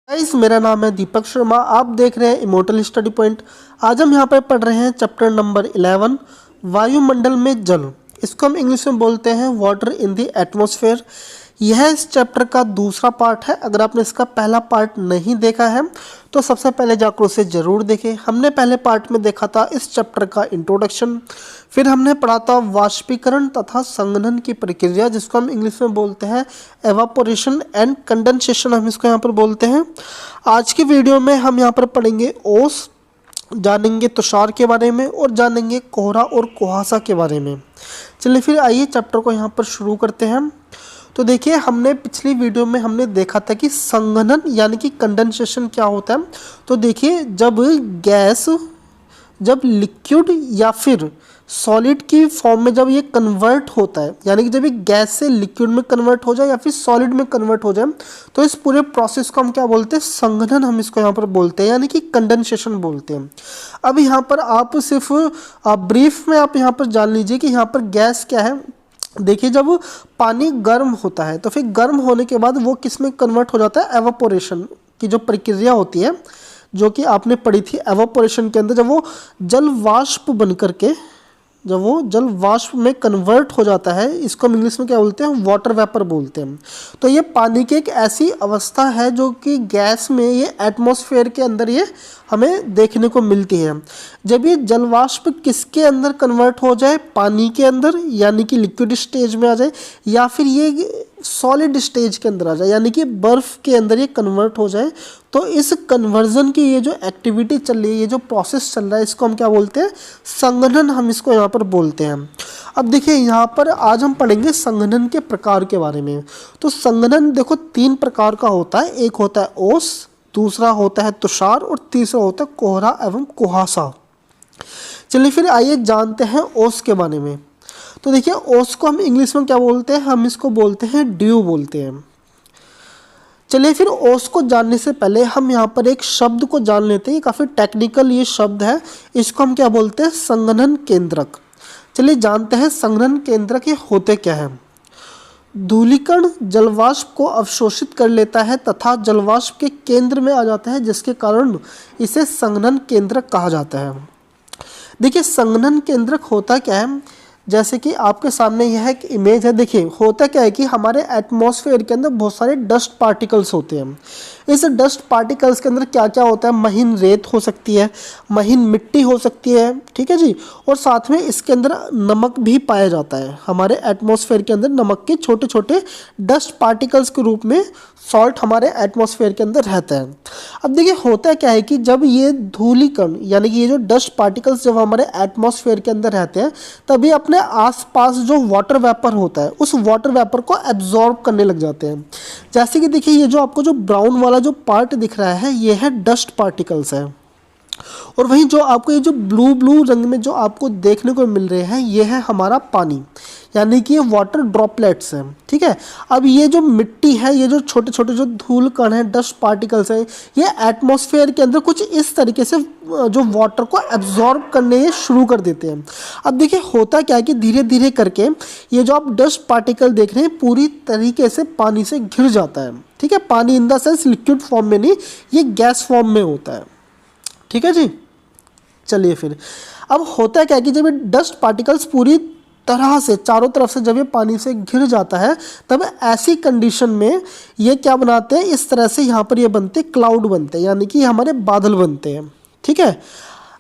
Guys, मेरा नाम है दीपक शर्मा। आप देख रहे हैं इमोर्टल स्टडी पॉइंट। आज हम यहाँ पर पढ़ रहे हैं चैप्टर नंबर 11, वायुमंडल में जल। इसको हम इंग्लिश में बोलते हैं वाटर इन द एटमॉस्फेयर। यह इस चैप्टर का दूसरा पार्ट है। अगर आपने इसका पहला पार्ट नहीं देखा है तो सबसे पहले जाकर उसे ज़रूर देखें। हमने पहले पार्ट में देखा था इस चैप्टर का इंट्रोडक्शन, फिर हमने पढ़ा था वाष्पीकरण तथा संघनन की प्रक्रिया, जिसको हम इंग्लिश में बोलते हैं एवापोरेशन एंड कंडेंसेशन, हम इसको यहाँ पर बोलते हैं। आज की वीडियो में हम यहाँ पर पढ़ेंगे ओस, जानेंगे तुषार के बारे में और जानेंगे कोहरा और कुहासा के बारे में। चलिए फिर आइए चैप्टर को यहाँ पर शुरू करते हैं। तो देखिए, हमने पिछली वीडियो में हमने देखा था कि संघनन यानी कि कंडेंसेशन क्या होता है। तो देखिए, जब लिक्विड या फिर सॉलिड की फॉर्म में जब ये कन्वर्ट होता है, यानी कि जब ये गैस से लिक्विड में कन्वर्ट हो जाए या फिर सॉलिड में कन्वर्ट हो जाए, तो इस पूरे प्रोसेस को हम क्या बोलते हैं? संघनन हम इसको यहाँ पर बोलते हैं, यानी कि कंडेंसेशन बोलते हैं। अब यहाँ पर आप सिर्फ ब्रीफ में आप यहाँ पर जान लीजिए कि यहाँ पर गैस क्या है। देखिए, जब पानी गर्म होता है तो फिर गर्म होने के बाद वो किस में कन्वर्ट हो जाता है? एवापोरेशन की जो प्रक्रिया होती है, जो कि आपने पढ़ी थी एवापोरेशन के अंदर, जब वो जल वाष्प में कन्वर्ट हो जाता है, इसको हम इंग्लिश में क्या बोलते हैं? वाटर वेपर बोलते हैं। तो ये पानी की एक ऐसी अवस्था है जो कि गैस में, ये एटमॉस्फेयर के अंदर ये हमें देखने को मिलती है। जब ये जल वाष्प किसके अंदर कन्वर्ट हो जाए? पानी के अंदर, यानी कि लिक्विड स्टेज में आ जाए, या फिर ये सॉलिड स्टेज के अंदर आ जाए, यानी कि बर्फ के अंदर ये कन्वर्ट हो जाए, तो इस कन्वर्जन की ये जो एक्टिविटी चल रही है, ये जो प्रोसेस चल रहा है, इसको हम क्या बोलते हैं? संघनन हम इसको यहाँ पर बोलते हैं। अब देखिए, यहाँ पर आज हम पढ़ेंगे संघनन के प्रकार के बारे में। तो संघनन देखो 3 प्रकार का होता है। एक होता है ओस, दूसरा होता है तुषार और तीसरा होता है कोहरा एवं कुहासा। चलिए फिर आइए जानते हैं ओस के बारे में। तो देखिए, ओस को हम इंग्लिश में क्या बोलते हैं? हम इसको बोलते हैं ड्यू बोलते हैं। चलिए फिर ओस को जानने से पहले हम यहाँ पर एक शब्द को जान लेते हैं। ये काफ़ी टेक्निकल ये शब्द है। इसको हम क्या बोलते हैं? संघनन केंद्रक। चलिए जानते हैं संघनन केंद्रक ये होते क्या है। धूलिकण जलवाष्प को अवशोषित कर लेता है तथा जलवाष्प के केंद्र में आ जाता है, जिसके कारण इसे संघनन केंद्रक कहा जाता है। देखिए, संघनन केंद्रक होता क्या है? जैसे कि आपके सामने यह एक इमेज है। देखिए, होता क्या है कि हमारे एटमॉस्फेयर के अंदर बहुत सारे डस्ट पार्टिकल्स होते हैं। इस डस्ट पार्टिकल्स के अंदर क्या क्या होता है? महीन रेत हो सकती है, महीन मिट्टी हो सकती है, ठीक है जी। और साथ में इसके अंदर नमक भी पाया जाता है। हमारे एटमॉस्फेयर के अंदर नमक के छोटे छोटे डस्ट पार्टिकल्स के रूप में सॉल्ट हमारे एटमॉस्फेयर के अंदर रहता है। अब देखिए, होता क्या है कि जब ये धूलिकण यानी कि ये जो डस्ट पार्टिकल्स जब हमारे एटमॉस्फेयर के अंदर रहते हैं, तभी अपने आसपास जो वाटर वेपर होता है, उस वाटर वेपर को एब्जॉर्ब करने लग जाते हैं। जैसे कि देखिए, ये जो आपको जो ब्राउन वाला जो पार्ट दिख रहा है, ये है डस्ट पार्टिकल्स है। और वहीं जो आपको ये जो ब्लू रंग में जो आपको देखने को मिल रहे हैं, ये है हमारा पानी, यानी कि ये वाटर ड्रॉपलेट्स हैं, ठीक है। अब ये जो मिट्टी है, ये जो छोटे छोटे जो धूल कण हैं, डस्ट पार्टिकल्स हैं, ये एटमॉस्फेयर के अंदर कुछ इस तरीके से जो वाटर को एब्जॉर्ब करने ये शुरू कर देते हैं। अब देखिए, होता क्या है कि धीरे धीरे करके ये जो आप डस्ट पार्टिकल देख रहे हैं, पूरी तरीके से पानी से घिर जाता है, ठीक है। पानी in the sense liquid form में नहीं, ये गैस फॉर्म में होता है, ठीक है जी। चलिए फिर, अब होता क्या है कि जब ये डस्ट पार्टिकल्स पूरी तरह से चारों तरफ से जब ये पानी से घिर जाता है, तब ऐसी कंडीशन में ये क्या बनाते हैं? इस तरह से यहाँ पर ये बनते हैं, क्लाउड बनते हैं, यानी कि हमारे बादल बनते हैं, ठीक है।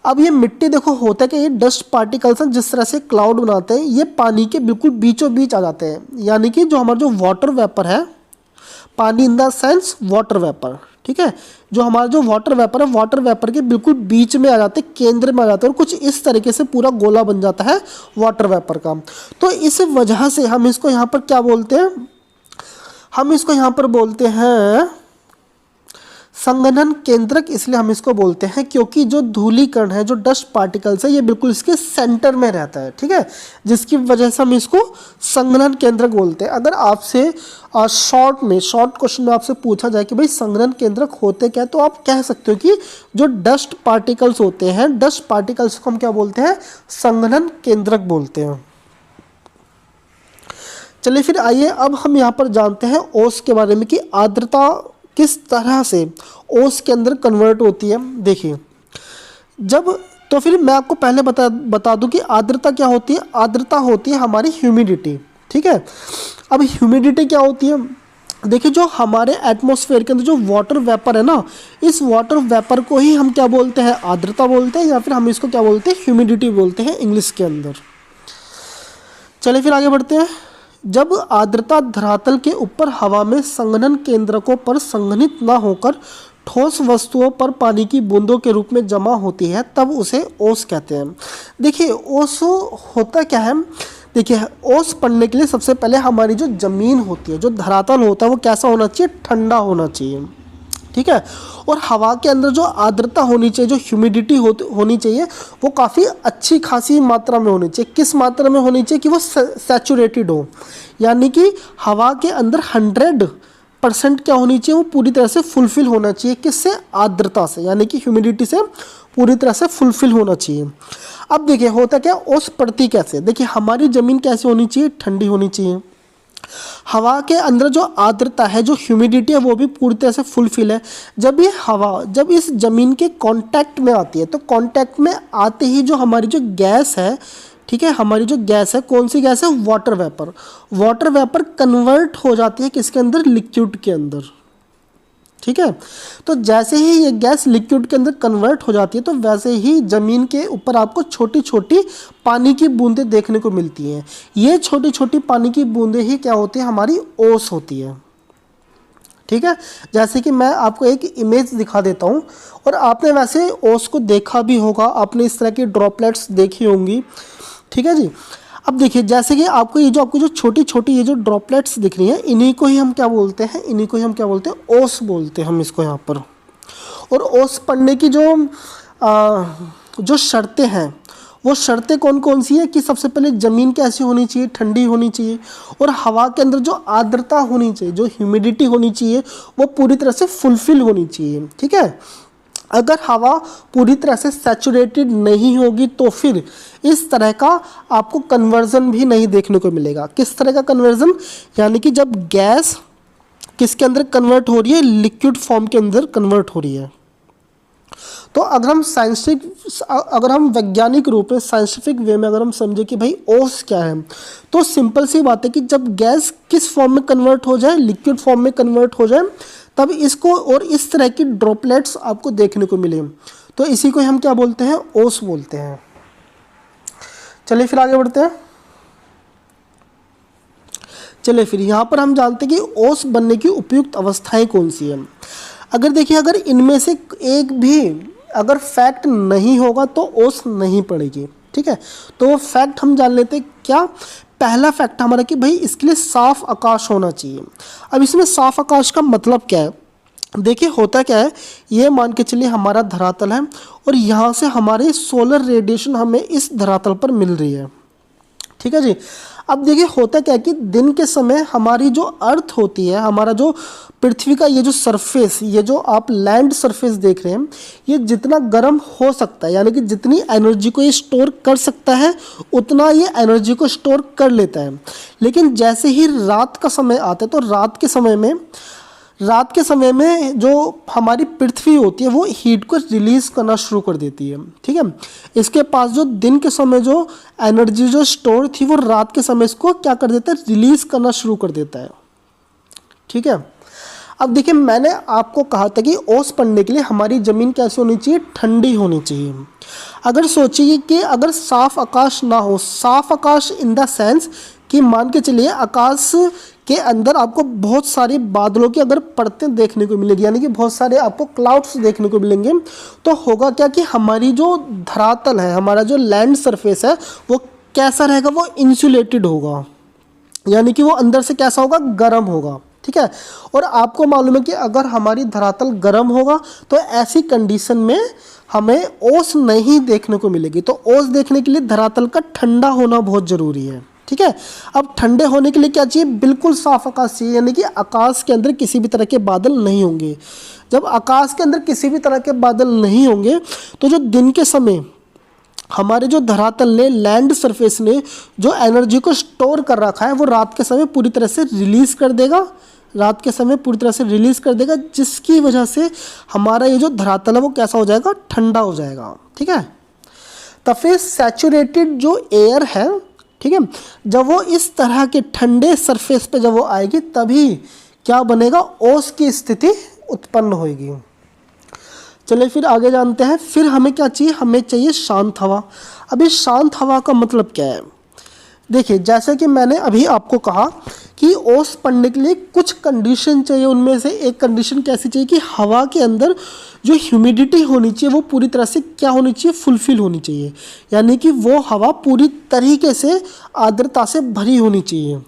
अब ये मिट्टी देखो, होता है कि ये डस्ट पार्टिकल्स हैं, जिस तरह से क्लाउड बनाते हैं, ये पानी के बिल्कुल बीचों बीच आ जाते हैं, यानी कि जो हमारा जो वाटर वेपर है, पानी in the sense water vapour, ठीक है। जो हमारा जो वाटर वेपर है, वाटर वेपर के बिल्कुल बीच में आ जाते हैं, केंद्र में आ जाते हैं, और कुछ इस तरीके से पूरा गोला बन जाता है वाटर वेपर का। तो इस वजह से हम इसको यहाँ पर क्या बोलते हैं? हम इसको यहाँ पर बोलते हैं संघनन केंद्रक। इसलिए हम इसको बोलते हैं क्योंकि जो धूलिकण है, जो डस्ट पार्टिकल्स है, ये बिल्कुल इसके सेंटर में रहता है, ठीक है, जिसकी वजह से हम इसको संघनन केंद्रक बोलते हैं। अगर आपसे शॉर्ट क्वेश्चन में आपसे पूछा जाए कि भाई संघनन केंद्रक होते क्या, तो आप कह सकते हो कि जो डस्ट पार्टिकल्स होते हैं, डस्ट पार्टिकल्स को हम क्या बोलते हैं? संघनन केंद्रक बोलते हैं। चलिए फिर आइए, अब हम यहाँ पर जानते हैं ओस के बारे में कि आर्द्रता किस तरह से ओस के अंदर कन्वर्ट होती है। देखिए, जब तो फिर मैं आपको पहले बता दूं कि आर्द्रता क्या होती है। आर्द्रता होती है हमारी ह्यूमिडिटी, ठीक है। अब ह्यूमिडिटी क्या होती है, देखिए जो हमारे एटमॉस्फेयर के अंदर जो वाटर वेपर है ना, इस वाटर वेपर को ही हम क्या बोलते हैं, आर्द्रता बोलते हैं, या फिर हम इसको क्या बोलते हैं, ह्यूमिडिटी बोलते हैं इंग्लिश के अंदर। चलिए फिर आगे बढ़ते हैं। जब आर्द्रता धरातल के ऊपर हवा में संघनन केंद्रकों पर संघनित न होकर ठोस वस्तुओं पर पानी की बूंदों के रूप में जमा होती है, तब उसे ओस कहते हैं। देखिए ओस होता क्या है, देखिए ओस पढ़ने के लिए सबसे पहले हमारी जो ज़मीन होती है, जो धरातल होता है, वो कैसा होना चाहिए, ठंडा होना चाहिए, ठीक है। और हवा के अंदर जो आर्द्रता होनी चाहिए, जो ह्यूमिडिटी होनी चाहिए, वो काफ़ी अच्छी खासी मात्रा में होनी चाहिए। किस मात्रा में होनी चाहिए कि वो सैचुरेटेड हो, यानी कि हवा के अंदर 100% क्या होनी चाहिए, वो पूरी तरह से फुलफिल होना चाहिए। किससे, आर्द्रता से, यानी कि ह्यूमिडिटी से पूरी तरह से फुलफिल होना चाहिए। अब देखिए होता क्या, ओस पड़ती कैसे, देखिए हमारी ज़मीन कैसे होनी चाहिए, ठंडी होनी चाहिए। हवा के अंदर जो आर्द्रता है, जो ह्यूमिडिटी है, वो भी पूरी तरह से फुलफिल है। जब ये हवा जब इस ज़मीन के कांटेक्ट में आती है, तो कांटेक्ट में आते ही जो हमारी जो गैस है, ठीक है, हमारी जो गैस है, कौन सी गैस है, water vapour. Water vapour convert हो जाती है किसके अंदर, लिक्विड के अंदर, ठीक है। तो जैसे ही ये गैस लिक्विड के अंदर कन्वर्ट हो जाती है, तो वैसे ही ज़मीन के ऊपर आपको छोटी छोटी पानी की बूंदें देखने को मिलती हैं। ये छोटी छोटी पानी की बूंदें ही क्या होती है, हमारी ओस होती है, ठीक है। जैसे कि मैं आपको एक इमेज दिखा देता हूँ, और आपने वैसे ओस को देखा भी होगा, आपने इस तरह की ड्रॉपलेट्स देखी होंगी, ठीक है जी। अब देखिए जैसे कि आपको जो छोटी छोटी ये जो ड्रॉपलेट्स दिख रही हैं, इन्हीं को ही हम क्या बोलते हैं, इन्हीं को ही हम क्या बोलते हैं, ओस बोलते हैं हम इसको यहाँ पर। और ओस पढ़ने की जो शर्तें हैं, वो शर्तें कौन कौन सी है कि सबसे पहले ज़मीन कैसी होनी चाहिए, ठंडी होनी चाहिए, और हवा के अंदर जो आर्द्रता होनी चाहिए, जो ह्यूमिडिटी होनी चाहिए, वो पूरी तरह से फुलफिल होनी चाहिए, ठीक है। अगर हवा पूरी तरह से सैचुरेटेड नहीं होगी, तो फिर इस तरह का आपको कन्वर्जन भी नहीं देखने को मिलेगा। किस तरह का कन्वर्जन, यानी कि जब गैस किसके अंदर कन्वर्ट हो रही है, लिक्विड फॉर्म के अंदर कन्वर्ट हो रही है। तो अगर हम वैज्ञानिक रूप में, साइंटिफिक वे में अगर हम समझे कि भाई ओस क्या है, तो सिंपल सी बात है कि जब गैस किस फॉर्म में कन्वर्ट हो जाए, लिक्विड फॉर्म में कन्वर्ट हो जाए, तब इसको और इस तरह की ड्रॉपलेट्स आपको देखने को मिले, तो इसी को हम क्या बोलते हैं, ओस बोलते हैं। चलिए फिर आगे बढ़ते हैं। चलिए फिर यहाँ पर हम जानते हैं कि ओस बनने की उपयुक्त अवस्थाएं कौन सी हैं। अगर देखिए, अगर इनमें से एक भी अगर फैक्ट नहीं होगा तो ओस नहीं पड़ेगी, ठीक है। तो फैक्ट हम जान लेते हैं। क्या पहला फैक्ट हमारा कि भाई इसके लिए साफ आकाश होना चाहिए। अब इसमें साफ आकाश का मतलब क्या है, देखिए होता क्या है, ये मान के चलिए हमारा धरातल है, और यहाँ से हमारे सोलर रेडिएशन हमें इस धरातल पर मिल रही है, ठीक है जी। अब देखिए होता क्या है कि दिन के समय हमारी जो अर्थ होती है, हमारा जो पृथ्वी का ये जो सरफेस, ये जो आप लैंड सरफेस देख रहे हैं, ये जितना गर्म हो सकता है, यानी कि जितनी एनर्जी को ये स्टोर कर सकता है, उतना ये एनर्जी को स्टोर कर लेता है। लेकिन जैसे ही रात का समय आता है, तो रात के समय में जो हमारी पृथ्वी होती है, वो हीट को रिलीज़ करना शुरू कर देती है, ठीक है। इसके पास जो दिन के समय जो एनर्जी जो स्टोर थी, वो रात के समय इसको क्या कर देता है, रिलीज़ करना शुरू कर देता है, ठीक है। अब देखिए मैंने आपको कहा था कि ओस पढ़ने के लिए हमारी ज़मीन कैसी होनी चाहिए, ठंडी होनी चाहिए। अगर सोचिए कि अगर साफ आकाश ना हो, साफ आकाश इन द सेंस कि मान के चलिए आकाश के अंदर आपको बहुत सारे बादलों की अगर परतें देखने को मिलेगी, यानी कि बहुत सारे आपको क्लाउड्स देखने को मिलेंगे, तो होगा क्या कि हमारी जो धरातल है, हमारा जो लैंड सरफेस है, वो कैसा रहेगा, वो इंसुलेटेड होगा, यानी कि वो अंदर से कैसा होगा, गर्म होगा, ठीक है। और आपको मालूम है कि अगर हमारी धरातल गर्म होगा, तो ऐसी कंडीशन में हमें ओस नहीं देखने को मिलेगी। तो ओस देखने के लिए धरातल का ठंडा होना बहुत ज़रूरी है, ठीक है। अब ठंडे होने के लिए क्या चाहिए, बिल्कुल साफ आकाश चाहिए, यानी कि आकाश के अंदर किसी भी तरह के बादल नहीं होंगे। जब आकाश के अंदर किसी भी तरह के बादल नहीं होंगे, तो जो दिन के समय हमारे जो धरातल ने, लैंड सरफेस ने जो एनर्जी को स्टोर कर रखा है, वो रात के समय पूरी तरह से रिलीज़ कर देगा, रात के समय पूरी तरह से रिलीज कर देगा, जिसकी वजह से हमारा ये जो धरातल है वो कैसा हो जाएगा, ठंडा हो जाएगा। ठीक है, तो फिर सैचुरेटेड जो एयर है, ठीक है, जब वो इस तरह के ठंडे सरफेस पे जब वो आएगी तभी क्या बनेगा, ओस की स्थिति उत्पन्न होगी। चलिए फिर आगे जानते हैं। फिर हमें क्या चाहिए, हमें चाहिए शांत हवा। अभी शांत हवा का मतलब क्या है, देखिए जैसे कि मैंने अभी आपको कहा कि ओस पढ़ने के लिए कुछ कंडीशन चाहिए, उनमें से एक कंडीशन कैसी चाहिए कि हवा के अंदर जो ह्यूमिडिटी होनी चाहिए वो पूरी तरह से क्या होनी चाहिए, फुलफिल होनी चाहिए, यानी कि वो हवा पूरी तरीके से आर्द्रता से भरी होनी चाहिए।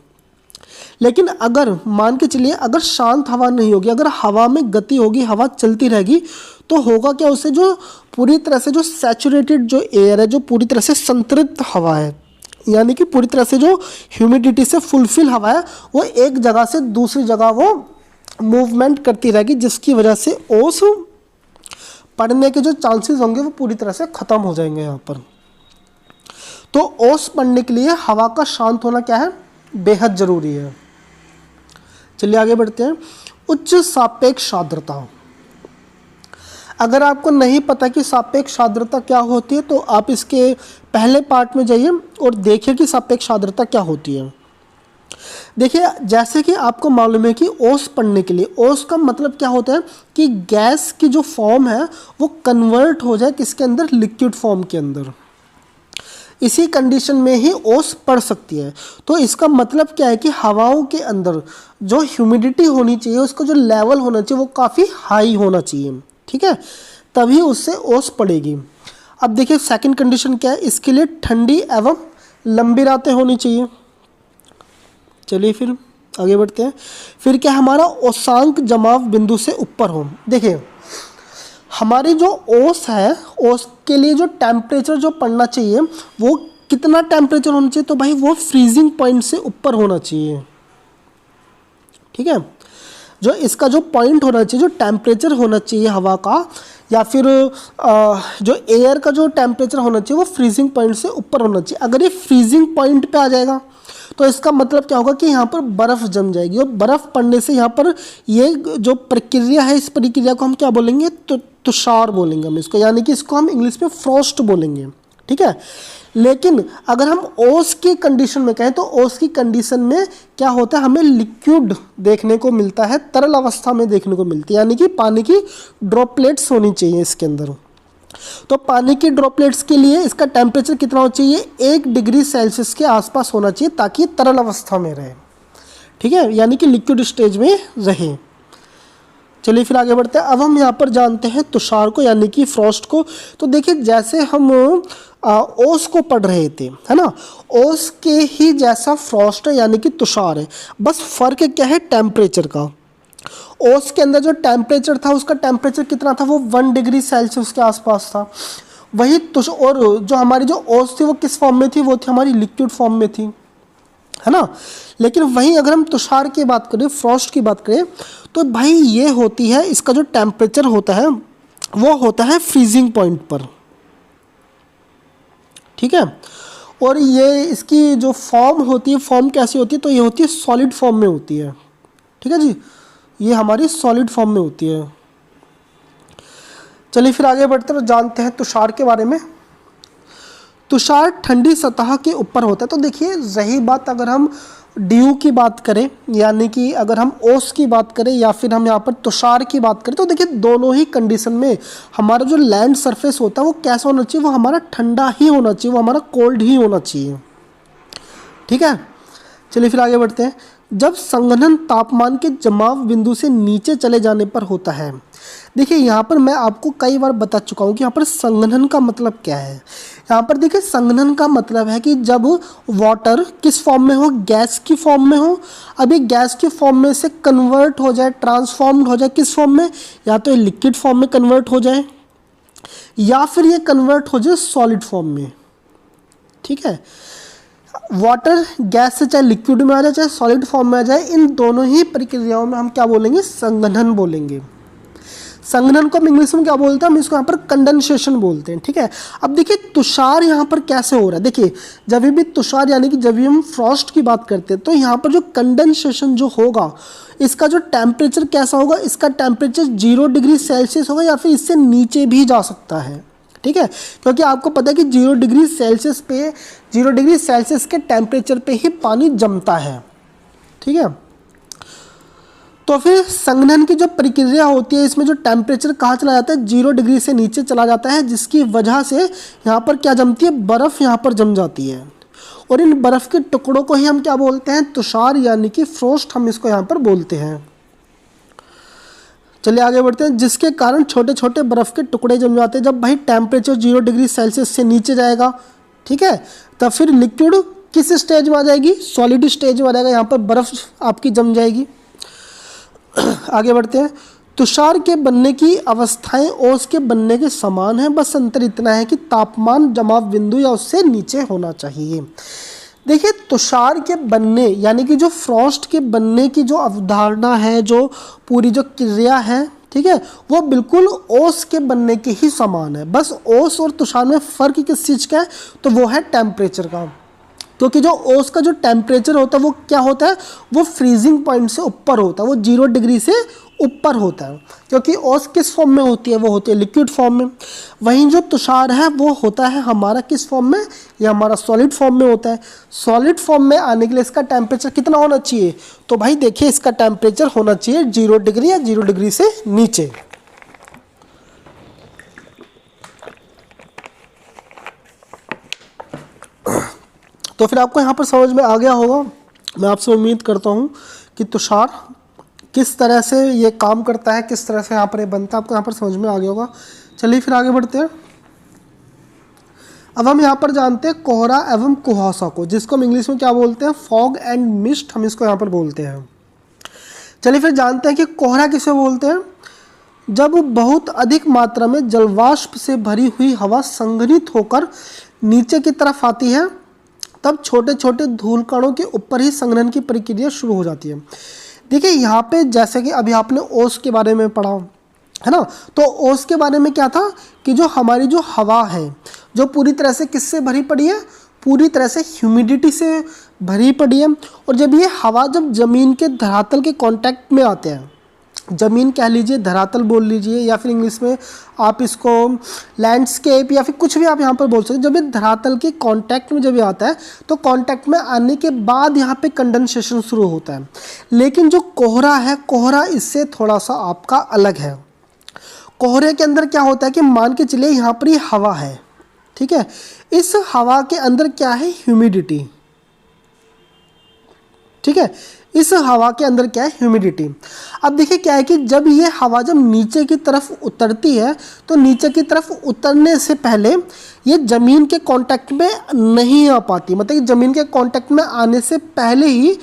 लेकिन अगर मान के चलिए अगर शांत हवा नहीं होगी, अगर हवा में गति होगी, हवा चलती रहेगी, तो होगा क्या, उससे जो पूरी तरह से जो सैचुरेटेड जो एयर है, जो पूरी तरह से संतृप्त हवा है, यानी कि पूरी तरह से जो ह्यूमिडिटी से फुलफिल हवा है, वो एक जगह से दूसरी जगह वो मूवमेंट करती रहेगी, जिसकी वजह से ओस पड़ने के जो चांसेस होंगे वो पूरी तरह से ख़त्म हो जाएंगे यहाँ पर। तो ओस पड़ने के लिए हवा का शांत होना क्या है, बेहद ज़रूरी है। चलिए आगे बढ़ते हैं। उच्च सापेक्ष आर्द्रता। अगर आपको नहीं पता कि सापेक्ष आर्द्रता क्या होती है तो आप इसके पहले पार्ट में जाइए और देखिए कि सापेक्ष आर्द्रता क्या होती है। देखिए जैसे कि आपको मालूम है कि ओस पढ़ने के लिए, ओस का मतलब क्या होता है कि गैस की जो फॉर्म है वो कन्वर्ट हो जाए किसके अंदर, लिक्विड फॉर्म के अंदर। इसी कंडीशन में ही ओस पड़ सकती है। तो इसका मतलब क्या है कि हवाओं के अंदर जो ह्यूमिडिटी होनी चाहिए, उसका जो लेवल होना चाहिए वो काफ़ी हाई होना चाहिए, ठीक है, तभी उससे ओस पड़ेगी। अब देखिए सेकंड कंडीशन क्या है, इसके लिए ठंडी एवं लंबी रातें होनी चाहिए। चलिए फिर आगे बढ़ते हैं। फिर क्या, हमारा ओसांक जमाव बिंदु से ऊपर हो। देखिए हमारी जो ओस है, ओस के लिए जो टेम्परेचर जो पड़ना चाहिए वो कितना टेम्परेचर होना चाहिए, तो भाई वो फ्रीजिंग पॉइंट से ऊपर होना चाहिए। ठीक है, जो इसका जो पॉइंट होना चाहिए, जो टेम्परेचर होना चाहिए हवा का, या फिर जो एयर का जो टेम्परेचर होना चाहिए वो फ्रीजिंग पॉइंट से ऊपर होना चाहिए। अगर ये फ्रीजिंग पॉइंट पे आ जाएगा तो इसका मतलब क्या होगा कि यहाँ पर बर्फ़ जम जाएगी, और बर्फ़ पड़ने से यहाँ पर ये जो प्रक्रिया है, इस प्रक्रिया को हम क्या बोलेंगे, तुषार बोलेंगे हम इसको, यानी कि इसको हम इंग्लिश में फ्रॉस्ट बोलेंगे। ठीक है, लेकिन अगर हम ओस की कंडीशन में कहें तो ओस की कंडीशन में क्या होता है, हमें लिक्विड देखने को मिलता है, तरल अवस्था में देखने को मिलती है, यानी कि पानी की ड्रॉपलेट्स होनी चाहिए इसके अंदर। तो पानी की ड्रॉपलेट्स के लिए इसका टेम्परेचर कितना होना चाहिए, 1 डिग्री सेल्सियस के आसपास होना चाहिए, ताकि तरल अवस्था में रहे। ठीक है, यानी कि लिक्विड स्टेज में रहे। चलिए फिर आगे बढ़ते हैं। अब हम यहाँ पर जानते हैं तुषार को, यानी कि फ्रॉस्ट को। तो देखिए जैसे हम ओस को पढ़ रहे थे, है ना, ओस के ही जैसा फ्रॉस्ट है, यानी कि तुषार है, बस फ़र्क क्या है, टेम्परेचर का। ओस के अंदर जो टेम्परेचर था उसका टेम्परेचर कितना था, वो 1 डिग्री सेल्सियस के आसपास था। वही और जो हमारी जो ओस थी वो किस फॉर्म में थी, वो थी हमारी लिक्विड फॉर्म में थी, है ना। लेकिन वहीं अगर हम तुषार की बात करें, फ्रॉस्ट की बात करें, तो भाई ये होती है, इसका जो टेम्परेचर होता है वो होता है फ्रीजिंग पॉइंट पर। ठीक है, और ये इसकी जो फॉर्म होती है, फॉर्म कैसी होती है, तो ये होती है सॉलिड फॉर्म में होती है। ठीक है जी, ये हमारी सॉलिड फॉर्म में होती है। चलिए फिर आगे बढ़ते हैं, जानते हैं तुषार के बारे में। तुषार ठंडी सतह के ऊपर होता है। तो देखिए रही बात अगर हम ड्यू की बात करें, यानी कि अगर हम ओस की बात करें या फिर हम यहाँ पर तुषार की बात करें, तो देखिए दोनों ही कंडीशन में हमारा जो लैंड सरफेस होता है वो कैसा होना चाहिए, वो हमारा ठंडा ही होना चाहिए, वो हमारा कोल्ड ही होना चाहिए। ठीक है, चलिए फिर आगे बढ़ते हैं। जब संघनन तापमान के जमाव बिंदु से नीचे चले जाने पर होता है। देखिए यहाँ पर मैं आपको कई बार बता चुका हूँ कि यहाँ पर संघनन का मतलब क्या है। यहाँ पर देखिए संघनन का मतलब है कि जब वाटर किस फॉर्म में हो, गैस की फॉर्म में हो, अभी गैस की फॉर्म में से कन्वर्ट हो जाए, ट्रांसफॉर्म्ड हो जाए किस फॉर्म में, या तो लिक्विड फॉर्म में कन्वर्ट हो जाए या फिर ये कन्वर्ट हो जाए सॉलिड फॉर्म में। ठीक है, वाटर गैस से चाहे लिक्विड में आ जाए चाहे सॉलिड फॉर्म में आ जाए, इन दोनों ही प्रक्रियाओं में हम क्या बोलेंगे, संघनन बोलेंगे। संघनन को हम इंग्लिश में क्या बोलते हैं, हम इसको यहाँ पर कंडेंसेशन बोलते हैं, ठीक है। अब देखिए तुषार यहाँ पर कैसे हो रहा है, देखिए जब भी तुषार यानी कि जब भी हम फ्रॉस्ट की बात करते हैं तो यहाँ पर जो कंडेंसेशन जो होगा इसका जो टेम्परेचर कैसा होगा, इसका टेम्परेचर 0 डिग्री सेल्सियस होगा या फिर इससे नीचे भी जा सकता है, ठीक है। क्योंकि आपको पता है कि 0 डिग्री सेल्सियस के टेम्परेचर पे ही पानी जमता है, ठीक है। तो फिर संघनन की जो प्रक्रिया होती है इसमें जो टेम्परेचर कहाँ चला जाता है, 0 डिग्री से नीचे चला जाता है, जिसकी वजह से यहाँ पर क्या जमती है, बर्फ़ यहाँ पर जम जाती है। और इन बर्फ़ के टुकड़ों को ही हम क्या बोलते हैं, तुषार यानी कि फ्रोस्ट हम इसको यहाँ पर बोलते हैं। चलिए आगे बढ़ते हैं। जिसके कारण छोटे छोटे बर्फ़ के टुकड़े जम जाते हैं। जब भाई टेम्परेचर 0 डिग्री सेल्सियस से नीचे जाएगा, ठीक है, तब फिर लिक्विड किस स्टेज में आ जाएगी, सॉलिड स्टेज में आ जाएगा, यहाँ पर बर्फ़ आपकी जम जाएगी। आगे बढ़ते हैं। तुषार के बनने की अवस्थाएं ओस के बनने के समान है, बस अंतर इतना है कि तापमान जमाव बिंदु या उससे नीचे होना चाहिए। देखिए तुषार के बनने यानी कि जो फ्रॉस्ट के बनने की जो अवधारणा है, जो पूरी जो क्रिया है, ठीक है, वो बिल्कुल ओस के बनने के ही समान है। बस ओस और तुषार में फ़र्क किस चीज़ का है, तो वो है टेम्परेचर का। क्योंकि जो ओस का जो टेम्परेचर होता है वो क्या होता है, वो फ्रीजिंग पॉइंट से ऊपर होता है, वो 0 डिग्री से ऊपर होता है। क्योंकि ओस किस फॉर्म में होती है, वो होती है लिक्विड फॉर्म में। वहीं जो तुषार है वो होता है हमारा किस फॉर्म में, ये हमारा सॉलिड फॉर्म में होता है। सॉलिड फॉर्म में आने के लिए इसका टेम्परेचर कितना होना चाहिए, तो भाई देखिए इसका टेम्परेचर होना चाहिए 0 डिग्री या 0 डिग्री से नीचे। तो फिर आपको यहाँ पर समझ में आ गया होगा, मैं आपसे उम्मीद करता हूँ कि तुषार किस तरह से ये काम करता है, किस तरह से यहाँ पर ये बनता है, आपको यहाँ पर समझ में आ गया होगा। चलिए फिर आगे बढ़ते हैं। अब हम यहाँ पर जानते हैं कोहरा एवं कुहासा को, जिसको हम इंग्लिश में क्या बोलते हैं, फॉग एंड मिस्ट हम इसको यहाँ पर बोलते हैं। चलिए फिर जानते हैं कि कोहरा किसे बोलते हैं। जब बहुत अधिक मात्रा में जलवाष्प से भरी हुई हवा संघनित होकर नीचे की तरफ आती है, तब छोटे छोटे धूल कणों के ऊपर ही संघनन की प्रक्रिया शुरू हो जाती है। देखिए यहाँ पे जैसे कि अभी आपने ओस के बारे में पढ़ा है ना, तो ओस के बारे में क्या था कि जो हमारी जो हवा है जो पूरी तरह से किससे भरी पड़ी है, पूरी तरह से ह्यूमिडिटी से भरी पड़ी है। और जब ये हवा जब ज़मीन के धरातल के कांटेक्ट में आते हैं, ज़मीन कह लीजिए, धरातल बोल लीजिए, या फिर इंग्लिश में आप इसको लैंडस्केप या फिर कुछ भी आप यहाँ पर बोल सकते हैं। जब ये धरातल के कांटेक्ट में जब ये आता है तो कांटेक्ट में आने के बाद यहाँ पे कंडेंसेशन शुरू होता है। लेकिन जो कोहरा है, कोहरा इससे थोड़ा सा आपका अलग है। कोहरे के अंदर क्या होता है कि मान के चलिए यहाँ पर ये हवा है, ठीक है, इस हवा के अंदर क्या है, ह्यूमिडिटी, ठीक है, इस हवा के अंदर क्या है, ह्यूमिडिटी। अब देखिए क्या है कि जब ये हवा जब नीचे की तरफ उतरती है तो नीचे की तरफ उतरने से पहले ये ज़मीन के कांटेक्ट में नहीं आ पाती, मतलब कि ज़मीन के कांटेक्ट में आने से पहले ही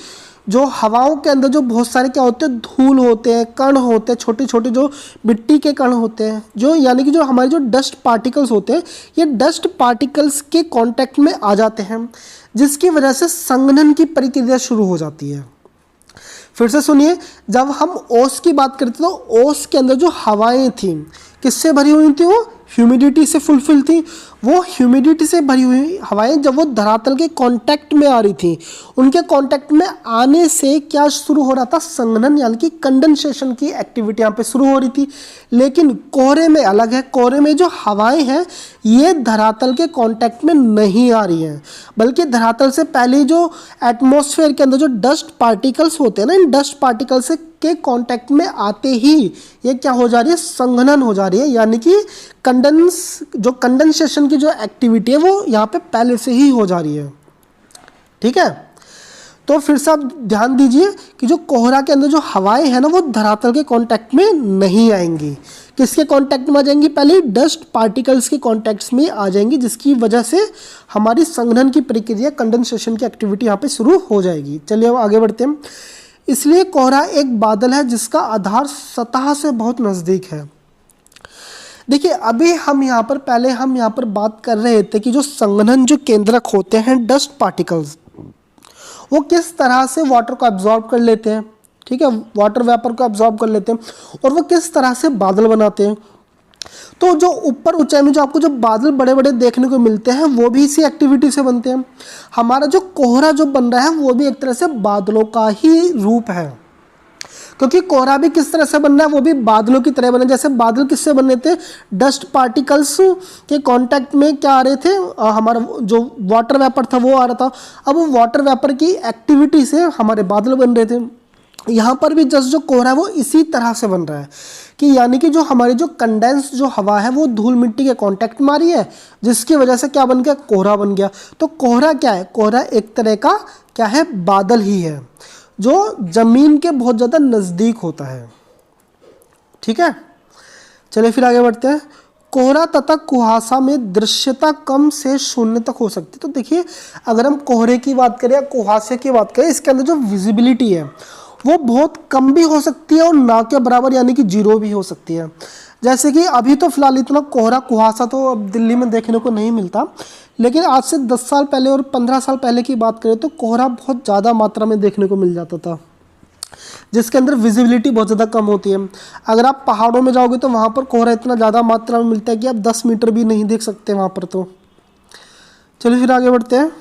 जो हवाओं के अंदर जो बहुत सारे क्या होते हैं, धूल होते हैं, कण होते हैं, छोटे छोटे जो मिट्टी के कण होते हैं, जो यानी कि जो हमारे जो डस्ट पार्टिकल्स होते हैं, ये डस्ट पार्टिकल्स के कांटेक्ट में आ जाते हैं, जिसकी वजह से संघनन की प्रक्रिया शुरू हो जाती है। फिर से सुनिए, जब हम ओस की बात करते तो ओस के अंदर जो हवाएं थी किससे भरी हुई थी, वो ह्यूमिडिटी से फुलफिल थी। वो ह्यूमिडिटी से भरी हुई हवाएं जब वो धरातल के कांटेक्ट में आ रही थी, उनके कांटेक्ट में आने से क्या शुरू हो रहा था, संघनन यानी कि कंडेंसेशन की एक्टिविटी यहाँ पे शुरू हो रही थी। लेकिन कोहरे में अलग है, कोहरे में जो हवाएं हैं ये धरातल के कांटेक्ट में नहीं आ रही हैं, बल्कि धरातल से पहले जो एटमॉस्फेयर के अंदर जो डस्ट पार्टिकल्स होते हैं ना, इन डस्ट पार्टिकल्स के कांटेक्ट में आते ही ये क्या हो जा रही है, संघनन हो जा रही है। यानी कि कंडेंसेशन की जो एक्टिविटी है वो यहाँ पे पहले से ही हो जा रही है, ठीक है। तो फिर से आप ध्यान दीजिए कि जो कोहरा के अंदर जो हवाएं हैं ना, वो धरातल के कांटेक्ट में नहीं आएंगी। किसके कांटेक्ट में आ जाएंगी, पहले डस्ट पार्टिकल्स के कांटेक्ट्स में आ जाएंगी, जिसकी वजह से हमारी संघनन की प्रक्रिया, कंडेंसेशन की एक्टिविटी यहाँ पे शुरू हो जाएगी। चलिए अब आगे बढ़ते हैं। इसलिए कोहरा एक बादल है जिसका आधार सतह से बहुत नज़दीक है। देखिए अभी हम यहाँ पर पहले हम यहाँ पर बात कर रहे थे कि जो संघनन जो केंद्रक होते हैं डस्ट पार्टिकल्स, वो किस तरह से वाटर को एब्जॉर्ब कर लेते हैं, ठीक ठीक है, वाटर वेपर को एब्जॉर्ब कर लेते हैं, और वो किस तरह से बादल बनाते हैं। तो जो ऊपर ऊंचाई में जो आपको जो बादल बड़े बड़े देखने को मिलते हैं वो भी इसी एक्टिविटी से बनते हैं। हमारा जो कोहरा जो बन रहा है वो भी एक तरह से बादलों का ही रूप है, क्योंकि कोहरा भी किस तरह से बन रहा है, वो भी बादलों की तरह बने। जैसे बादल किससे बने थे, डस्ट पार्टिकल्स के कांटेक्ट में क्या आ रहे थे, हमारा जो वाटर वेपर था वो आ रहा था। अब वो वाटर वेपर की एक्टिविटी से हमारे बादल बन रहे थे। यहाँ पर भी जस्ट जो कोहरा है वो इसी तरह से बन रहा है कि यानी कि जो हमारी जो कंडेंस जो हवा है वो धूल मिट्टी के कांटेक्ट में आ रही है, जिसकी वजह से क्या बन गया, कोहरा बन गया। तो कोहरा क्या है, कोहरा एक तरह का क्या है, बादल ही है जो जमीन के बहुत ज़्यादा नज़दीक होता है। ठीक है, चलिए फिर आगे बढ़ते हैं। कोहरा तथा कुहासा में दृश्यता कम से शून्य तक हो सकती है। तो देखिए, अगर हम कोहरे की बात करें या कुहासे की बात करें, इसके अंदर जो विजिबिलिटी है वो बहुत कम भी हो सकती है और ना के बराबर यानी कि जीरो भी हो सकती है। जैसे कि अभी तो फिलहाल इतना कोहरा कुहासा तो अब दिल्ली में देखने को नहीं मिलता, लेकिन आज से 10 साल पहले और 15 साल पहले की बात करें तो कोहरा बहुत ज़्यादा मात्रा में देखने को मिल जाता था, जिसके अंदर विजिबिलिटी बहुत ज़्यादा कम होती है। अगर आप पहाड़ों में जाओगे तो वहाँ पर कोहरा इतना ज़्यादा मात्रा में मिलता है कि आप 10 मीटर भी नहीं देख सकते वहाँ पर। तो चलिए फिर आगे बढ़ते हैं।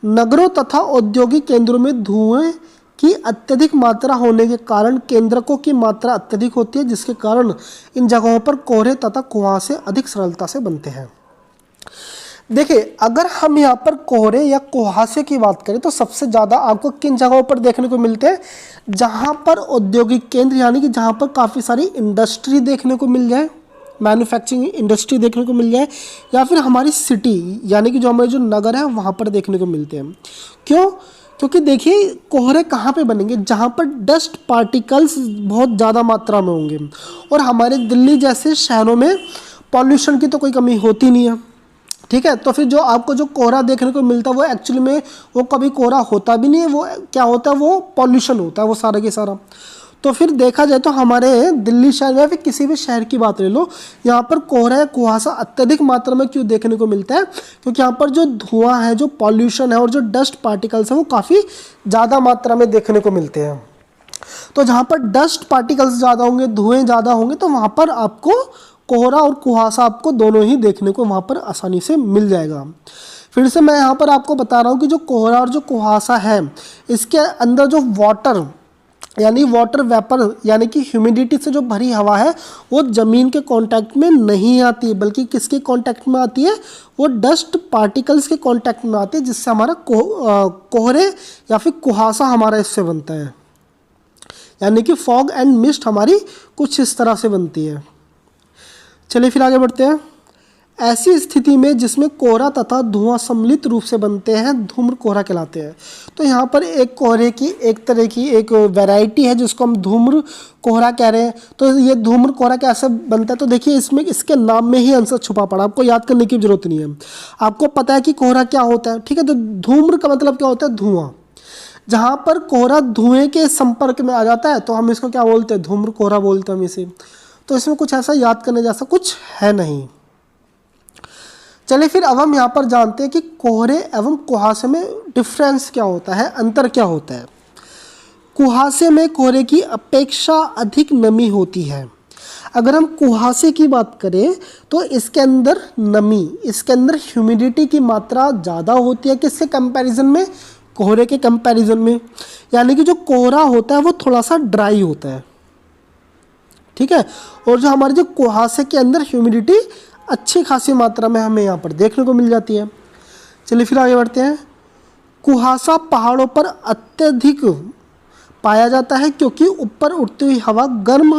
नगरों तथा औद्योगिक केंद्रों में धुएं की अत्यधिक मात्रा होने के कारण केंद्रकों की मात्रा अत्यधिक होती है, जिसके कारण इन जगहों पर कोहरे तथा कुहासे अधिक सरलता से बनते हैं। देखिए, अगर हम यहाँ पर कोहरे या कुहासे की बात करें तो सबसे ज़्यादा आपको किन जगहों पर देखने को मिलते हैं, जहाँ पर औद्योगिक केंद्र यानी कि जहाँ पर काफ़ी सारी इंडस्ट्री देखने को मिल जाए, मैन्युफैक्चरिंग इंडस्ट्री देखने को मिल जाए, या फिर हमारी सिटी यानी कि जो हमारे जो नगर है वहाँ पर देखने को मिलते हैं। क्यों? क्योंकि देखिए, कोहरे कहाँ पे बनेंगे, जहाँ पर डस्ट पार्टिकल्स बहुत ज़्यादा मात्रा में होंगे, और हमारे दिल्ली जैसे शहरों में पॉल्यूशन की तो कोई कमी होती नहीं है। ठीक है, तो फिर जो आपको जो कोहरा देखने को मिलता है वो एक्चुअली में वो कभी कोहरा होता भी नहीं है, वो क्या होता है, वो पॉल्यूशन होता है वो सारा के सारा। तो फिर देखा जाए तो हमारे दिल्ली शहर में फिर किसी भी शहर की बात ले लो, यहाँ पर कोहरा या कुहासा अत्यधिक मात्रा में क्यों देखने को मिलता है, क्योंकि यहाँ पर जो धुआं है, जो पॉल्यूशन है और जो डस्ट पार्टिकल्स है वो काफ़ी ज़्यादा मात्रा में देखने को मिलते हैं। तो जहाँ पर डस्ट पार्टिकल्स ज़्यादा होंगे, धुएँ ज़्यादा होंगे, तो वहाँ पर आपको कोहरा और कुहासा आपको दोनों ही देखने को वहाँ पर आसानी से मिल जाएगा। फिर से मैं यहाँ पर आपको बता रहा हूँ कि जो कोहरा और जो कुहासा है, इसके अंदर जो वाटर यानी वाटर वेपर यानी कि ह्यूमिडिटी से जो भरी हवा है वो ज़मीन के कांटेक्ट में नहीं आती है, बल्कि किसके कांटेक्ट में आती है, वो डस्ट पार्टिकल्स के कांटेक्ट में आती है, जिससे हमारा कोहरे या फिर कुहासा हमारा इससे बनता है। यानी कि फॉग एंड मिस्ट हमारी कुछ इस तरह से बनती है। चलिए फिर आगे बढ़ते हैं। ऐसी स्थिति में जिसमें कोहरा तथा धुआं सम्मिलित रूप से बनते हैं धूम्र कोहरा कहलाते हैं। तो यहाँ पर एक कोहरे की एक तरह की एक वैरायटी है जिसको हम धूम्र कोहरा कह रहे हैं। तो ये धूम्र कोहरा कैसे बनता है, तो देखिए इसमें इसके नाम में ही आंसर छुपा पड़ा, आपको याद करने की जरूरत नहीं है, आपको पता है कि कोहरा क्या होता है। ठीक है, तो धूम्र का मतलब क्या होता है, धुआं। जहाँ पर कोहरा धुएं के संपर्क में आ जाता है तो हम इसको क्या बोलते हैं, धूम्र कोहरा बोलते हैं हम इसे। तो इसमें कुछ ऐसा याद करने जैसा कुछ है नहीं। चलिए फिर अब हम यहाँ पर जानते हैं कि कोहरे एवं कुहासे में डिफरेंस क्या होता है, अंतर क्या होता है। कुहासे में कोहरे की अपेक्षा अधिक नमी होती है। अगर हम कुहासे की बात करें तो इसके अंदर नमी, इसके अंदर ह्यूमिडिटी की मात्रा ज़्यादा होती है, किसके कंपैरिजन में, कोहरे के कंपैरिजन में। यानी कि जो कोहरा होता है वो थोड़ा सा ड्राई होता है। ठीक है, और जो हमारे जो कुहासे के अंदर ह्यूमिडिटी अच्छी खासी मात्रा में हमें यहाँ पर देखने को मिल जाती है। चलिए फिर आगे बढ़ते हैं। कुहासा पहाड़ों पर अत्यधिक पाया जाता है क्योंकि ऊपर उड़ती हुई हवा गर्म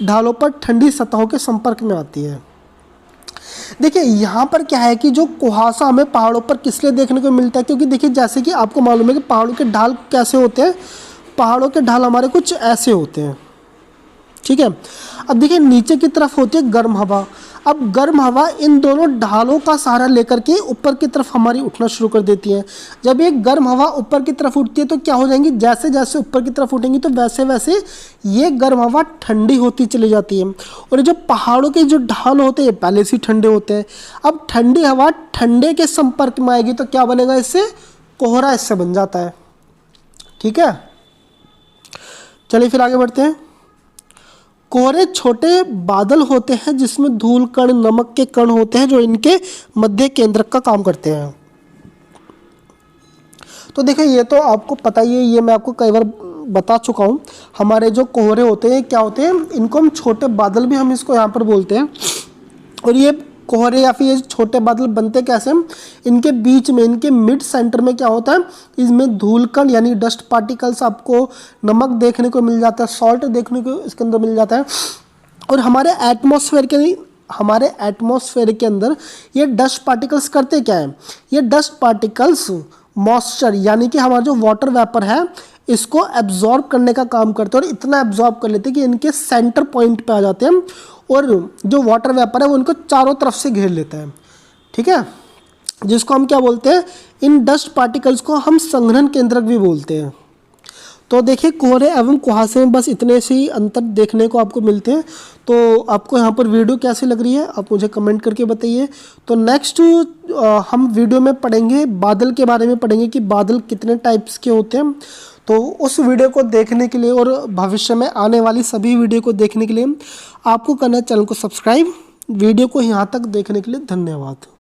ढालों पर ठंडी सतहों के संपर्क में आती है। देखिए यहाँ पर क्या है कि जो कुहासा हमें पहाड़ों पर किस लिए देखने को मिलता है, क्योंकि देखिए जैसे कि आपको मालूम है कि पहाड़ों के ढाल कैसे होते हैं, पहाड़ों के ढाल हमारे कुछ ऐसे होते हैं। ठीक है, अब देखिए नीचे की तरफ होती है गर्म हवा। अब गर्म हवा इन दोनों ढालों का सहारा लेकर के ऊपर की तरफ हमारी उठना शुरू कर देती है। जब ये गर्म हवा ऊपर की तरफ उठती है तो क्या हो जाएंगी, जैसे जैसे ऊपर की तरफ उठेंगी तो वैसे वैसे ये गर्म हवा ठंडी होती चली जाती है। और जो पहाड़ों के जो ढाल होते हैं पहले से ठंडे होते हैं। अब ठंडी हवा ठंडे के संपर्क में आएगी तो क्या बनेगा, इससे कोहरा इससे बन जाता है। ठीक है, चलिए फिर आगे बढ़ते हैं। कोहरे छोटे बादल होते हैं जिसमें धूल कण, नमक के कण होते हैं जो इनके मध्य केंद्रक का काम करते हैं। तो देखिए ये तो आपको पता ही है, ये मैं आपको कई बार बता चुका हूँ। हमारे जो कोहरे होते हैं क्या होते हैं, इनको हम छोटे बादल भी हम इसको यहाँ पर बोलते हैं। और ये कोहरे या फिर ये छोटे बादल बनते कैसे हैं, इनके बीच में, इनके मिड सेंटर में क्या होता है, इसमें धूलकण यानी डस्ट पार्टिकल्स, आपको नमक देखने को मिल जाता है, सॉल्ट देखने को इसके अंदर मिल जाता है। और हमारे एटमॉस्फेयर के अंदर ये डस्ट पार्टिकल्स करते क्या है, ये डस्ट पार्टिकल्स मॉइस्चर यानी कि हमारा जो वाटर वेपर है इसको एब्जॉर्ब करने का काम करते हैं, और इतना एब्जॉर्ब कर लेते हैं कि इनके सेंटर पॉइंट पे आ जाते हैं, और जो वाटर वेपर है वो इनको चारों तरफ से घेर लेता है। ठीक है, जिसको हम क्या बोलते हैं, इन डस्ट पार्टिकल्स को हम संघनन केंद्रक भी बोलते हैं। तो देखिए कोहरे एवं कुहासे में बस इतने से ही अंतर देखने को आपको मिलते हैं। तो आपको यहाँ पर वीडियो कैसी लग रही है आप मुझे कमेंट करके बताइए। तो नेक्स्ट हम वीडियो में पढ़ेंगे बादल के बारे में, पढ़ेंगे कि बादल कितने टाइप्स के होते हैं। तो उस वीडियो को देखने के लिए और भविष्य में आने वाली सभी वीडियो को देखने के लिए आपको करना है चैनल को सब्सक्राइब। वीडियो को यहाँ तक देखने के लिए धन्यवाद।